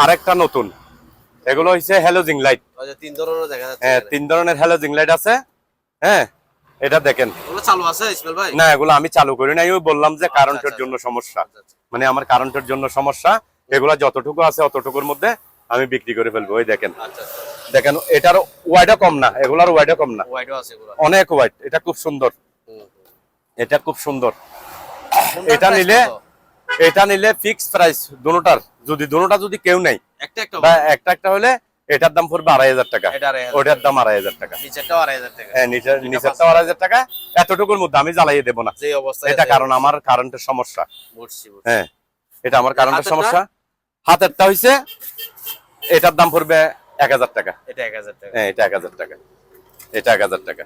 আরেকটা নতুন, এগুলো হচ্ছে হ্যালোজিং লাইট। আচ্ছা, তিন ধরনের দেখা যাচ্ছে হ্যাঁ, এখানে। 3 ধরনের হ্যালোজিং লাইট আছে। হ্যাঁ, এটা দেখেন। ওগুলো চালু আছে ইসমাইল ভাই? না, এগুলো আমি চালু করি নাই, ওই বললাম যে কারেন্টের আচ্ছা, জন্য সমস্যা, আচ্ছা, আচ্ছা। মানে আমার কারেন্টের জন্য সমস্যা। এগুলা যতটুকু আছে অতটুকুর মধ্যে আমি বিক্রি করে ফেলবো। ওই দেখেন, আচ্ছা, আচ্ছা। দেখেন এটার ওয়াইডও কম না, এগুলার ওয়াইডও কম না, ওয়াইডও আছে এগুলো। অনেক ওয়াইড। এটা খুব সুন্দর, হুম, এটা খুব সুন্দর। কোনটার এটা price নিলে কত? এটা নিলে ফিক্স প্রাইস দুটোটার। দুটোটা যদি কেউ নেই একটা একটা বা একটা হলে এটার দাম পড়বে 2,500 টাকা, এটা 2,500 ওটার দাম 2,500 টাকা। নিচেরটাও 2,500 টাকা। হ্যাঁ, নিচেরটা 2,500 টাকা। এতটুকুর মধ্যে আমি জ্বালাইয়ে দেবো না, যে অবস্থায় এটা আছে, কারণ আমার কারেন্টের সমস্যা। বুঝছি। হ্যাঁ, এটা আমার কারেন্টের হাতেরটা? সমস্যা। হাতেরটা হইছে, এটার দাম পড়বে 1,000 টাকা। এটা 1,000 টাকা। হ্যাঁ, এটা 1,000 টাকা, এটা 1,000 টাকা।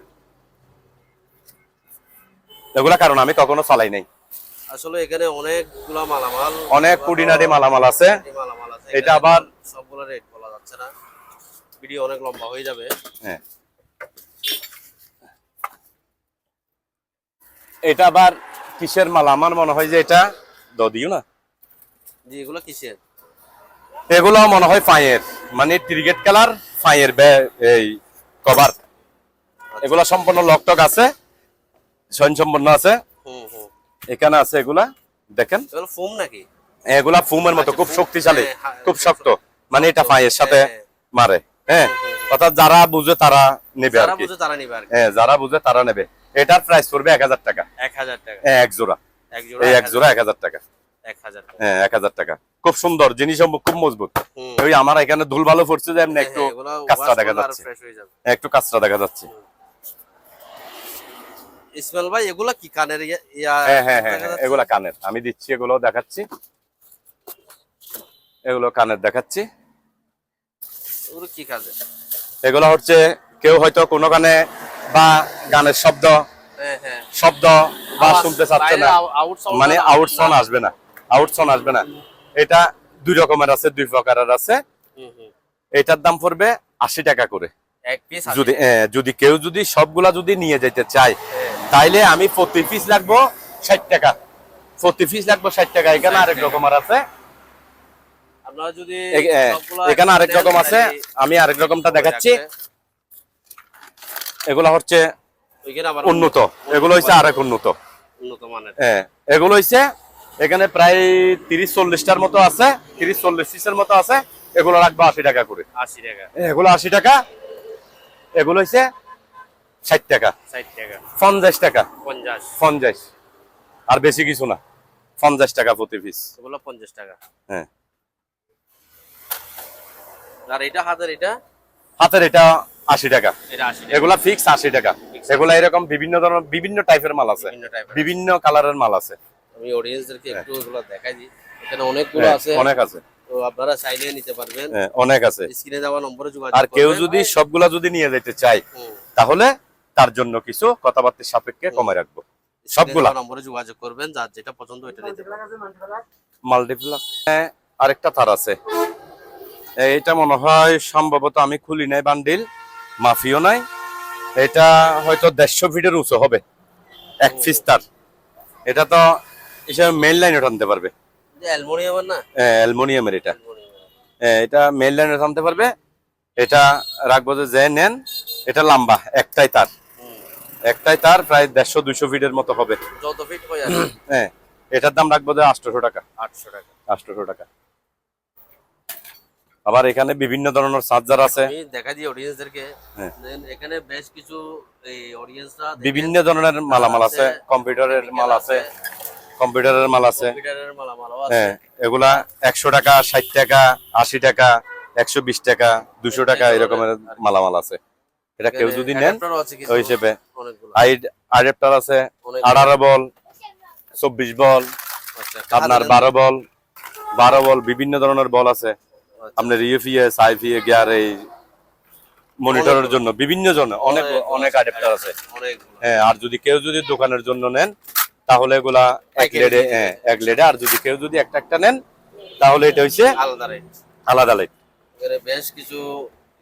এগুলা কারণ আমি কখনো চালাই নাই। আসলে এখানে অনেকগুলা মালামাল, অনেক কুড়িনারি মালামাল আছে। মালামাল আছে। এটা এখানে আবার সবগুলো রেট বলা যাচ্ছে না, ভিডিও অনেক লম্বা হয়ে যাবে। হ্যাঁ, এটা আবার কিসের মাল? আমার মনে হয় যে এটা দিও না, জি, এগুলো কিসের? এগুলো মনে হয় ফাইয়ের, মানে ক্রিকেট খেলার ফাইয়ের এই কভার। এগুলা সম্পূর্ণ লকটক আছে, স্বয়ং সম্পূর্ণ আছে। হুম, হুম। এখানে আছে এগুলা, দেখেন এগুলো ফোম নাকি? এগুলা ফুমের মতো, খুব শক্তিশালী, হ্যাঁ, খুব শক্ত, মানে এটা ফাইয়ের সাথে হ্যাঁ। মারে। হ্যাঁ, অর্থাৎ যারা বুঝে তারা নেবে আর যারা কি। বুঝে তারা নিবে আর কি। হ্যাঁ, যারা বুঝে তারা নেবে। এটার প্রাইস পড়বে 1,000 টাকা, 1,000 টাকা। এক জোড়া। এক জোড়া এই এক জোড়া 1,000 টাকা। 1,000 টাকা। হ্যাঁ, 1,000 টাকা। খুব সুন্দর জিনিস, খুব মজবুত। হুম। ওই আমার এখানে ধুল ভালো পড়ছে যে এমনি একটু হ্যাঁ, এগুলো কাঁচরা wash দেখা করলে আরো যাচ্ছে, fresh হয়ে যাবে। একটু কাঁচরা দেখা যাচ্ছে। ইসমাইল ভাই, এগুলা কি কানের হ্যাঁ হ্যাঁ হ্যাঁ দেখা হ্যাঁ, যাচ্ছে? এগুলা কানের আমি দিচ্ছি, এগুলো দেখাচ্ছি, এগুলো কানের দেখাচ্ছি। এগুলো কি কাজে? এগুলো হচ্ছে কেউ হয়তো কোনো গানে বা গানের শব্দ হ্যাঁ, হ্যাঁ। বা আওয়াজ, শুনতে চাচ্ছে বাইরে না, out sound মানে না- আউট সাউন্ড আসবে না, আউট সাউন্ড আসবে না। এটা 2 রকমের আছে, 2 প্রকারের আছে। হুম, হুম। এটার দাম পড়বে 80 টাকা করে। এক পিস যদি কেউ সবগুলা যদি নিয়ে যেতে চায়, তাইলে আমি প্রতি পিস লাগবো 60 টাকা, প্রতি পিস লাগবো 60 টাকা। এখানে আরেক রকমের আছে, আপনারা যদি সবগুলা এখানে আরেক দেন, রকম আছে, তাহলে আমি আরেক রকমটা দেখাচ্ছি। এগুলা হচ্ছে ওইখানে আবার উন্নত, এগুলো হচ্ছে আরেক উন্নত। উন্নত মানের। হ্যাঁ, এগুলো হচ্ছে এখানে প্রায় 30-40টার মতো আছে, 30-40 পিসের মতো আছে। এগুলো রাখবো 80 টাকা করে। 80 টাকা। এগুলো 80 টাকা, এগুলো হচ্ছে 60 টাকা, 60 টাকা। 50 টাকা, 50। 50, আর বেশি কিছু না, 50 টাকা প্রতি পিস। এগুলো 50 টাকা। হ্যাঁ, আর এটা হাতের এটা? হাতের এটা 80 টাকা। এটা 80 টাকা। এগুলা ফিক্স 80 টাকা। এগুলা এরকম বিভিন্ন ধরনের, বিভিন্ন টাইপের মাল আছে, বিভিন্ন টাইপের। বিভিন্ন কালারের মাল আছে। আমি অডিয়েন্সদেরকে একটু এগুলো দেখাই দিই। এখানে অনেকগুলো হ্যাঁ, আছে, অনেক আছে। তো আপনারা চাইলে নিতে পারবেন। হ্যাঁ, অনেক আছে। স্ক্রিনে দেওয়া নম্বরে যোগাযোগ আর কেউ করবেন। যদি সবগুলা যদি নিয়ে যেতে চায়, হুম। তাহলে তার জন্য কিছু কথাবার্তা সাপেক্ষে কমায় রাখবো। স্ক্রিনে সবগুলা দেওয়া নম্বরে যোগাযোগ করবেন, যার যেটা পছন্দ ওইটা নিতে পারবেন। মাল্টিপ্লাক। হ্যাঁ, আরেকটা তার আছে, এইটা মনে হয় সম্ভবত আমি খুলি নাই, বান্ডিল মাফিও নাই। এটা হয়তো 150 ফিটের উঁচু হবে, এক পিস তার। এটা তো হিসেবে মেইন লাইনে টানতে পারবে, যে অ্যালুমিনিয়ামের না? অ্যালুমিনিয়ামের। এটা এটা মেইন লাইনে টানতে পারবে। এটা রাখবো যে নেন, এটা লম্বা, একটাই তার, একটাই তার প্রায় 150-200 ফিটের মতো হবে। যত ফিট হয় আর কি। হ্যাঁ, এটার দাম রাখবো যে 800 টাকা, 800 টাকা। 800 টাকা। আবার এখানে বিভিন্ন ধরনের চার্জার আছে। আমি দেখাই দিই অডিয়েন্সদেরকে। হ্যাঁ। দেন এখানে বেশ কিছু এই অডিয়েন্সরা বিভিন্ন ধরনের মালামাল আছে, কম্পিউটারের মাল আছে, কম্পিউটারের মাল আছে। কম্পিউটারের মালামালও আছে। হ্যাঁ, এগুলা 100 টাকা, 60 টাকা, 80 টাকা, 120 টাকা, 200 টাকা এরকমের মালামাল আছে। এটা কেউ যদি নেন অ্যাডাপ্টারও আছে কিছু, ওই হিসেবে। অনেকগুলো। আইডেপ্টার আছে, অনেকগুলো। 18 বল, 24 বল, আচ্ছা, আপনার হাতের 12 বল, বিভিন্ন ধরনের বল আছে। আচ্ছা। আপনার ইউপিএস, আইপিএস, গিয়ার, এই মনিটরের জন্য বিভিন্ন জন্য অনেক অনেক অনেক অ্যাডাপ্টার আছে। অনেকগুলো। হ্যাঁ, আর যদি কেউ দোকানের জন্য নেন, তাহলে এগুলা এক পাইকারি লেডে, দিয়ে দিবেন। এক লেডে। আর যদি কেউ যদি একটা একটা নেন তাহলে এটা হচ্ছে আলাদা রেট। আলাদা লেড। এখানে বেশ কিছু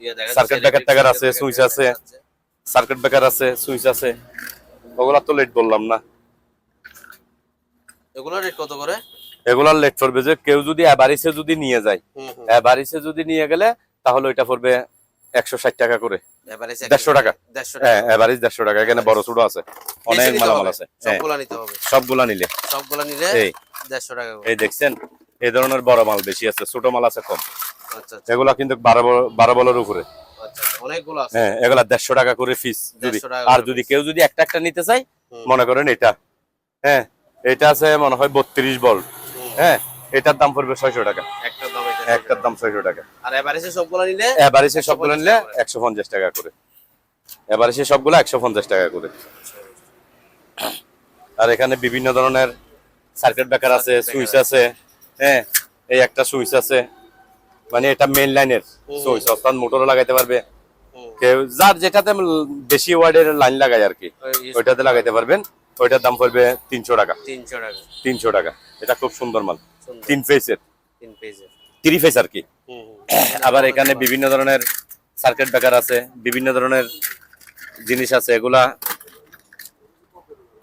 ইয়ে দেখা সার্কিট যাচ্ছে, ব্রেকার টাকার সার্কিট আছে, ব্রেকার সুইচ দেখা আছে, যাচ্ছে। সার্কিট ব্রেকার আছে, সুইচ আছে, ওগুলা তো লেট বললাম না। এগুলো রেট কত করে? এগুলার লেট পড়বে যে কেউ যদি এভারেজে যদি নিয়ে যায়, হুম। এভারেজে যদি নিয়ে গেলে তাহলে ওইটা পড়বে 160 টাকা করে। এভারেজে 150 টাকা। 150 হ্যাঁ, টাকা। এভারেজ 150 টাকা। এখানে বড় ছোট আছে, অনেক বেশি নিতে মালামাল হবে, আছে। হ্যাঁ, সবগুলা নিতে হবে। সবগুলা নিলে সবগুলা নিলে এই 150 টাকা করে। এই দেখছেন, এই ধরনের বড় মাল বেশি আছে, ছোট মাল আছে কম। আচ্ছা আচ্ছা এগুলা কিন্তু 12 বলের উপরে। আচ্ছা, অনেকগুলো আছে। হ্যাঁ, এগুলা 150 টাকা করে পিস। যদি 150 টাকা আর করে যদি piece। কেউ যদি একটা একটা নিতে চাই, হুম। মনে করেন এটা, হ্যাঁ, এটা আছে মনে হয় 32 ভোল্ট। হুম। হ্যাঁ, এটার দাম পড়বে 600 টাকা। একটার দাম এটা। একটার দাম 600 টাকা। আর এভারেজে সবগুলা নিলে এভারেজে সবগুলো 150 নিলে টাকা করে। 150 টাকা করে। এভারেজে সবগুলো 150 টাকা করে। আর এখানে বিভিন্ন ধরনের সার্কিট ব্রেকার আছে, সার্কিট সুইচ ব্রেকার আছে। হ্যাঁ, এই একটা সুইচ আছে, মানে এটা মেইন লাইনের হুম। সুইচ, অর্থাৎ মোটরও লাগাইতে পারবে। হুম। কেউ যার যেটাতে বেশি ওয়ার্ডের লাইন লাগায় আর কি, ওইটাতে লাগাইতে পারবেন। ওইটার দাম পড়বে 300 টাকা। 300 টাকা। 300 টাকা। এটা খুব সুন্দর মাল, সুন্দর। 3 ফেসের, 3 পেজে। 3 ফেস আর কি। হুম হুম। আবার এখানে বিভিন্ন ধরনের সার্কিট ব্রেকার আছে, বিভিন্ন ধরনের জিনিস আছে। এগুলা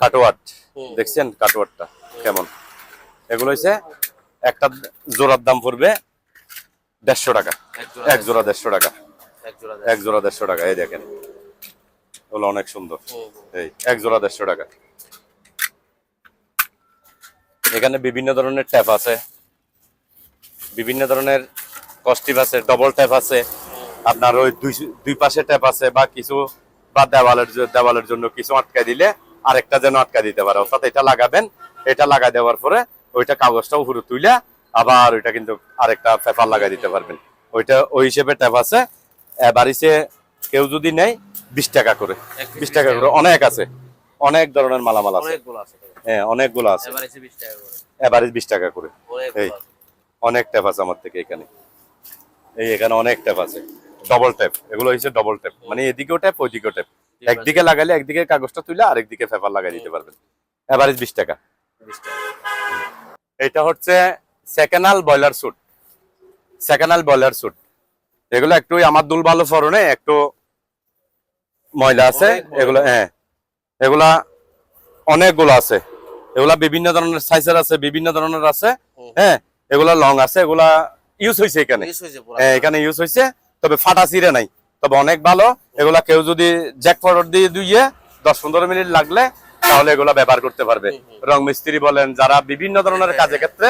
কাটওয়াট, হুম। দেখছেন কাটওয়াটটা কেমন? এগুলো হচ্ছে একটা জোড়ার দাম পড়বে 150 টাকা। এক জোড়া 150 টাকা। এক জোড়া 150 টাকা। এই দেখেন, ওগুলো অনেক সুন্দর। হুম হুম। এই এক জোড়া 150 টাকা। এখানে বিভিন্ন ধরনের ট্যাপ আছে, বিভিন্ন ধরনের কস্টিপ আছে, ডবল ট্যাপ আছে, আপনার ওই দুই পাশে ট্যাপ আছে, বা কিছু বা দেওয়ালের জন্য কিছু আটকাই দিলে আরেকটা যেন আটকা দিতে পারে। অর্থাৎ এটা লাগাবেন, এটা লাগাই দেওয়ার পরে ওইটা কাগজটা উপরে তুলে আবার ওইটা কিন্তু আরেকটা পেপার লাগাই দিতে পারবেন। ওইটা ওই হিসেবে ট্যাপ আছে। বাড়িতে কেউ যদি নেয় 20 টাকা করে, 20 টাকা করে। অনেক আছে, অনেক ধরনের মালামাল আছে। অনেকগুলো আছে। হ্যাঁ, অনেকগুলো আছে। এভারেজে 20 টাকা করে। এভারেজ 20 টাকা করে। এই অনেকগুলো আছে। অনেক ট্যাপ আছে আমার থেকে এখানে। এই এখানে অনেক ট্যাপ আছে, ডবল ট্যাপ। এগুলো হচ্ছে ডবল ট্যাপ, মানে এদিকেও ট্যাপ ওইদিকেও ট্যাপ। একদিকে লাগাইলে একদিকে কাগজটা তুলে আরেকদিকে পেপার লাগাই দিতে পারবেন। এভারেজ 20 টাকা। 20 টাকা। এটা হচ্ছে সেকেন্ডাল বয়লার স্যুট। সেকেন্ডাল বয়লার স্যুট এগুলো একটু আমার দুল ভালো ফরনে একটু ময়লা আছে। অনেক ময়লা। এগুলো হ্যাঁ, এগুলা অনেকগুলো আছে। এগুলা বিভিন্ন ধরনের সাইজের আছে, বিভিন্ন ধরনের আছে। হুম। হ্যাঁ, এগুলা লং আছে, এগুলা ইউজ হয়েছে এখানে। মিস হয়েছে পুরো। হ্যাঁ, এখানে ইউজ হয়েছে, তবে ফাটা ছিঁড়ে নাই, তবে অনেক ভালো। এগুলা কেউ যদি জ্যাক ফরওয়ার্ড দিয়ে দুইয়ে 10-15 মিনিট লাগলে তাহলে এগুলা ব্যবহার করতে পারবে। রং মিস্ত্রি বলেন, যারা বিভিন্ন ধরনের কাজের ক্ষেত্রে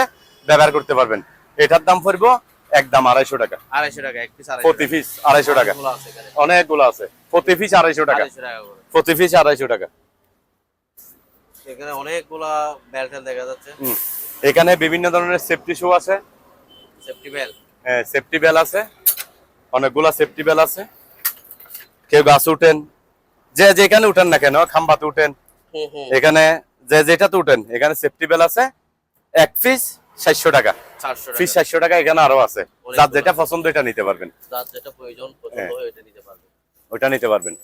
ব্যবহার করতে পারবেন। এটার দাম পড়বো একদম 250 টাকা। 250 টাকা এক পিস। প্রতি পিস 250 টাকা। অনেকগুলো আছে এখানে। অনেকগুলো আছে, প্রতি পিস 250 টাকা। 250 টাকা করে। প্রতি পিস 250 টাকা। এখানে অনেকগুলা বেল্ট দেখা যাচ্ছে। এখানে বিভিন্ন ধরনের সেফটি শু আছে, সেফটি বেল্ট। হ্যাঁ, সেফটি বেল আছে, অনেকগুলা সেফটি বেল আছে। কেউ গাছ উঠেন, যে যেখানে উঠেন না কেন, খাম্বাতে উঠেন, হুম হুম। এখানে যে যেটাতে উঠেন, এখানে সেফটি বেল আছে। এক পিস 700 টাকা। 400 পিস টাকা। 700 টাকা। এখানে আরো আছে, যার যেটা পছন্দ এটা নিতে পারবেন। যার যেটা প্রয়োজন পছন্দ হ্যাঁ। হয় এটা নিতে পারবে। ওইটা নিতে পারবেন।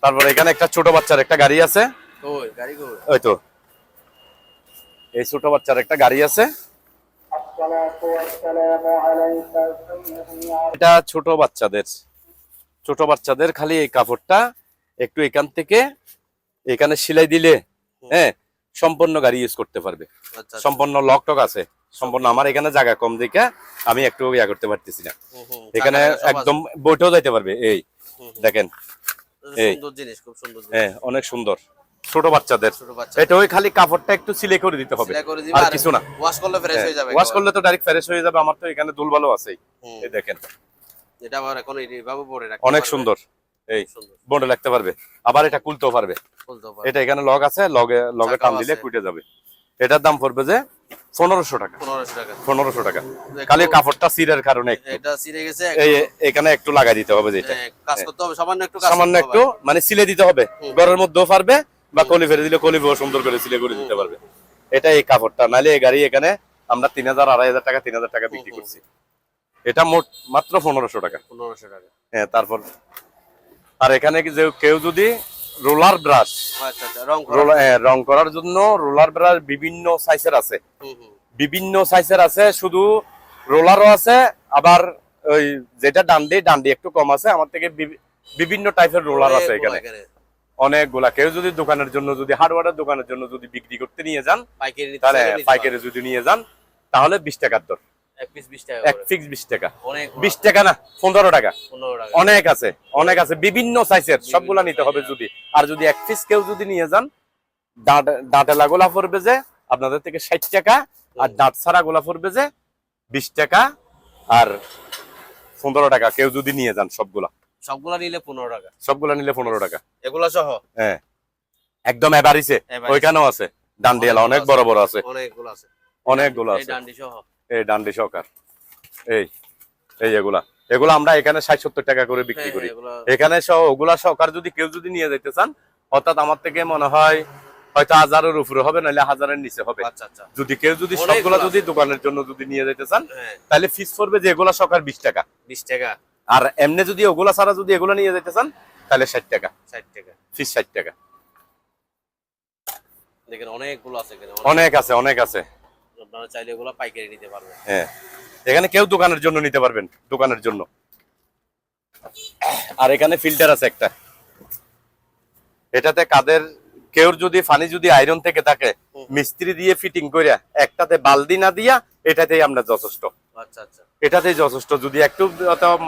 তারপর এখানে একটা ছোট বাচ্চার একটা গাড়ি আছে। ওই গাড়ি কই? ওই তো এই ছোট বাচ্চার একটা গাড়ি আছে। এটা ছোট বাচ্চাদের খালি এই কাপড়টা একটু এখান থেকে এখানে সেলাই দিলে, হ্যাঁ, সম্পূর্ণ গাড়ি ইউজ করতে পারবে। আচ্ছা। সম্পূর্ণ লক টক আছে সম্পূর্ণ। আমার এখানে জায়গা কম দেখে আমি একটু ইয়া করতে পারতেছি না। হুম হুম। এখানে একদম বইটাও যাইতে পারবে। এই দেখেন, এই সুন্দর জিনিস, খুব সুন্দর জিনিস। হ্যাঁ, অনেক সুন্দর ছোট বাচ্চাদের। ছোট বাচ্চা। এটা ওই খালি কাপড়টা একটু সিলাই করে দিতে হবে, সেলাই করে দিবা আর আর কিছু না। ওয়াশ করলে ফ্রেশ হয়ে যাবে। ওয়াশ করলে তো ডাইরেক্ট ফ্রেশ হয়ে যাবে। আমার তো এখানে দুল ভালো আছে। হুম। এই দেখেন, এটা আবার এখন এইভাবে পরে রাখতে অনেক পারবে। সুন্দর। এই সুন্দর। বন্ডে লাগতে পারবে, আবার এটা খুলতেও পারবে। খুলতে পারবে। এটা এখানে লগ আছে, লগে চাকাও টান দিলে আছে। কুইটে যাবে। এটার দাম পড়বে যে 1500 টাকা। 1500 টাকা। 1500 টাকা। খালি কাপড়টা সিরের কারণে একটু এটা ছিঁড়ে গেছে। এই এখানে একটু লাগাই দিতে হবে, যেটা কাজ করতে হবে, সামান্য একটু কাজ সামান্য করতে একটু হবে। মানে সিলে দিতে হবে। ঘরের মধ্যেও পারবে, বা কলি ফেলে দিলে কলিও সুন্দর করে সিলে করে দিতে পারবে। এটা এই কাপড়টা, নালে এই গাড়ি এখানে আমরা 3000 2500 টাকা 3000 টাকা বিক্রি করছি। এটা মোট মাত্র 1500 টাকা। 1500 টাকা। হ্যাঁ, তারপর আর এখানে কেউ যদি রোলার ব্রাশ, আচ্ছা আচ্ছা, রং করা। রং করার জন্য রোলার ব্রাশ বিভিন্ন সাইজের আছে, বিভিন্ন সাইজের আছে, শুধু রোলারও আছে, আবার ওই যেটা ডান্ডি একটু কম আছে, আমার থেকে বিভিন্ন টাইপের রোলার আছে এখানে অনেকগুলা। কেউ যদি দোকানের জন্য, যদি হার্ডওয়্যারের দোকানের জন্য যদি বিক্রি করতে নিয়ে যান, তাহলে পাইকারি যদি নিয়ে যান তাহলে 20 টাকার দর, এক পিস 20 টাকা, 20 টাকা না 15 টাকা, অনেক আছে, অনেক আছে বিভিন্ন সাইজের, সবগুলা নিতে হবে যদি। আর যদি এক পিস কেউ যদি নিয়ে যান, দাঁতে লাগোলা পড়বে যে আপনাদের থেকে 60 টাকা, আর দাঁত ছাড়া গোলা পড়বে যে 20 টাকা আর 15 টাকা। কেউ যদি নিয়ে যান সবগুলা নিলে 15 টাকা, সবগুলা নিলে 15 টাকা, এগুলা সহ। হ্যাঁ, একদম এভারেজে। ওইখানেও আছে ডান্ডিয়ালা, অনেক বড় বড় আছে, অনেকগুলো আছে, অনেকগুলো আছে, ডান্ডি সহ। এই ডান্ডি সহকার, এই এই এগুলা আমরা এখানে 60-70 টাকা করে বিক্রি করি। এখানে সহ ওগুলা সহকার যদি কেউ যদি নিয়ে যেতে চান, অর্থাৎ আমার থেকে মনে হয় হয়তো 1000-এর উপরে হবে, নাহলে 1000-এর নিচে হবে। আচ্ছা আচ্ছা, যদি কেউ যদি সবগুলা যদি দোকানের জন্য যদি নিয়ে যেতে চান, তাহলে ফিস পড়বে যে এগুলা সহকার 20 টাকা, 20 টাকা। আর এমনি যদি ওগুলা ছাড়া যদি এগুলা নিয়ে যেতে চান তাহলে 60 টাকা, 60 টাকা ফিস, 60 টাকা। দেখেন অনেকগুলো আছে এখানে, অনেক আছে, অনেক আছে, আপনারা চাইলে এগুলো পাইকারি নিতে পারবেন। হ্যাঁ, এখানে কেউ দোকানের জন্য নিতে পারবেন, দোকানের জন্য। আর এখানে ফিল্টার আছে একটা, এটাতে কাদের কেউ যদি পানি যদি আয়রন থেকে থাকে, মিস্ত্রি দিয়ে ফিটিং করিয়া একটাতে বালতি না দিয়া এটাতেই আমরা যথেষ্ট। আচ্ছা আচ্ছা, এটাতেই যথেষ্ট। যদি একটু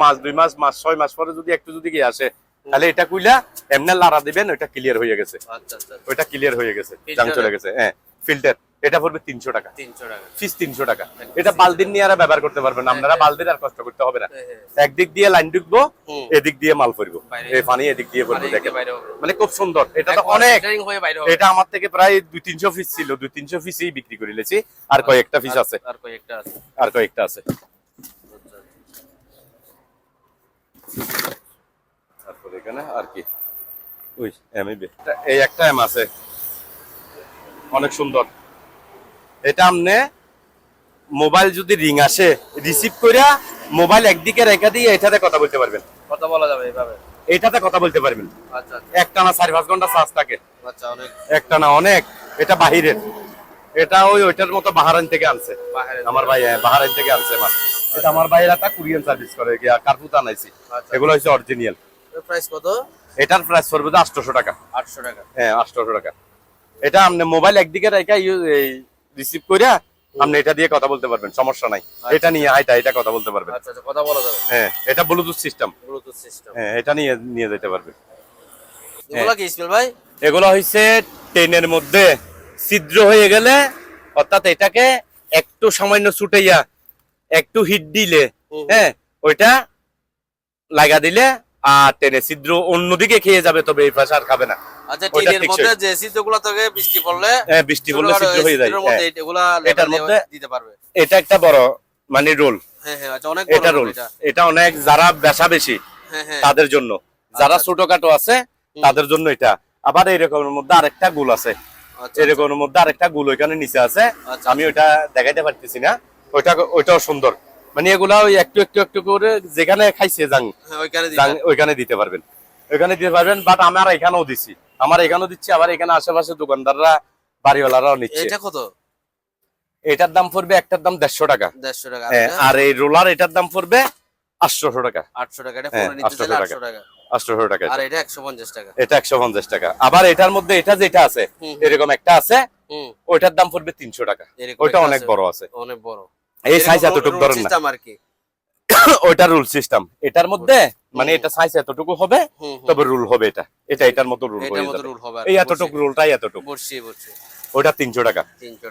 মাস 2 মাস, 6 মাস পরে যদি একটু যদি গিয়ে আসে, তাহলে এটা কইলা এমনি লাড়া দিবেন, ওইটা ক্লিয়ার হয়ে গেছে। আচ্ছা আচ্ছা, ওইটা ক্লিয়ার হয়ে গেছে, জাং চলে গেছে। হ্যাঁ, ফিল্টার এটা পড়বে 300 টাকা, 300 টাকা ফিস, 300 টাকা। এটা বালতির নিয়ে আর ব্যবহার করতে পারবেন, আপনারা বালতির আর কষ্ট করতে হবে না। একদিক দিয়ে লাইন ঢুকবো, এদিক দিয়ে মাল পড়বো, এই পানি এদিক দিয়ে পড়বে। দেখেন মানে খুব সুন্দর। এটা তো অনেক, এটা আমার থেকে প্রায় 200-300 পিস ছিল, 200-300 পিসই বিক্রি করে নিয়েছি। আর কয়েকটা পিস আছে, আর কয়েকটা আছে। তারপর এখানে আর কি ওই এমএবি, এই একটা এম আছে, অনেক সুন্দর। এটা আমনে মোবাইল যদি রিং আসে, রিসিভ কইরা মোবাইল একদিকে রেখে দিয়ে এটাতে কথা বলতে পারবেন, কথা বলা যাবে এইভাবে, এটাতে কথা বলতে পারবেন। আচ্ছা একটানা 4-5 ঘন্টা চার্জ থাকে। আচ্ছা, অনেক একটানা অনেক। এটা বাহিরের, এটা ওইটার মতো বাহারাইন থেকে আনছে আমার ভাই, বাহারাইন থেকে আনছে মাল। এটা আমার ভাইয়ের একটা কুরিয়ান সার্ভিস করে, কার্পুত আনাইছি। এগুলো হচ্ছে অরিজিনাল। প্রাইস কত? এটার প্রাইস পড়বে 800 টাকা। 800 টাকা, হ্যাঁ 800 টাকা। এটা আপনি মোবাইল একদিকে রেখে রিসিভ কইরা আপনি এটা দিয়ে কথা বলতে পারবেন, সমস্যা নাই। এটা নিয়ে এটা কথা বলতে পারবেন। আচ্ছা আচ্ছা, কথা বলা যাবে। হ্যাঁ, এটা ব্লুটুথ সিস্টেম, হ্যাঁ এটা নিয়ে যেতে পারবেন। এগুলা কি ইসমাইল ভাই? এগুলো হইছে টেনের মধ্যে ছিদ্র হয়ে গেলে, অর্থাৎ এটাকে একটু সামান্য ছুটাইয়া একটু হিট দিলে, হ্যাঁ ওইটা লাগা দিলে আর টেনে ছিদ্র অন্যদিকে খেয়ে যাবে, তবে এই পাশে আর খাবে না। আচ্ছা, টিনের মধ্যে যে ছিদ্রগুলো থাকে বৃষ্টি পড়লে, হ্যাঁ বৃষ্টি পড়লে ছিদ্র হয়ে যায়, এগুলা এটার মধ্যে দিতে পারবে। এটা একটা বড় মানে রোল। হ্যাঁ হ্যাঁ, আচ্ছা, অনেক এটা রোল। এটা অনেক যারা বেশা বেশি তাদের জন্য, যারা ছোটখাটো আছে তাদের জন্য এটা। আবার এরকমের মধ্যে আরেকটা গোল আছে, এরকমের মধ্যে আরেকটা গোল ওইখানে নিচে আছে, আমি ওইটা দেখাইতে পারতেছি না। ওইটাও সুন্দর, মানে এগুলা ওই একটু একটু একটু করে যেখানে খাইছে ওইখানে দিতে পারবেন, ওইখানে দিতে পারবেন। বাট আমার এখানেও দিচ্ছি, আবার এখানে আশেপাশে দোকানদাররা, বাড়িওয়ালারাও নিচ্ছে। এটা কত? এটার দাম পড়বে, একটার দাম 150 টাকা। 150 টাকা। আর এই রোলার এটার দাম পড়বে 800 টাকা। 800 টাকা, এটা ফোনে নিতে চাইলে 800 টাকা। 800 টাকা। আর এটা 150 টাকা। এটা 150 টাকা। আবার এটার মধ্যে এটা যেটা আছে, এরকম একটা আছে, ওইটার দাম পড়বে 300 টাকা। ওইটা অনেক বড় আছে, অনেক বড়। এই সাইজ এতটুকু ধরেন না, সিস্টেম আর কি, ওইটা রুল সিস্টেম। এটার মধ্যে মানে এটা সাইজ এতটুকু হবে, তবে রুল হবে এটা এটার মতো রুল হয়ে যাবে। এই এতটুকু রুলটাই এতটুকু, বর্ষি ওইটা 300 টাকা।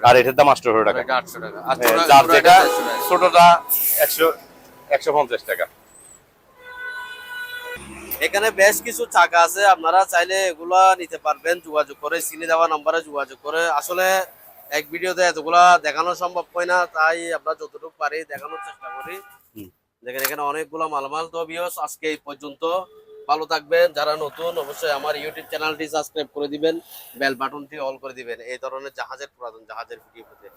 আর এটার দাম 800 টাকা। এটা 800 টাকা। যার যেটা ছোটটা 150 টাকা। এখানে বেশ কিছু চাকা আছে, আপনারা চাইলে এগুলা নিতে পারবেন, যোগাযোগ করে সিনে দেওয়া নম্বরে যোগাযোগ করে। আসলে এক ভিডিওতে এতগুলা দেখানো সম্ভব হয় না, তাই আমরা যতটুকু পারি দেখানোর চেষ্টা করি। দেখেন এখানে অনেকগুলো মালামাল। তো ভিউয়ার্স, আজকে এই পর্যন্ত। ভালো থাকবেন। যারা নতুন অবশ্যই আমার ইউটিউব চ্যানেলটি সাবস্ক্রাইব করে দিবেন, বেল বাটনটি অল করে দিবেন এই ধরনের পুরাতন জাহাজের ভিডিও পেতে।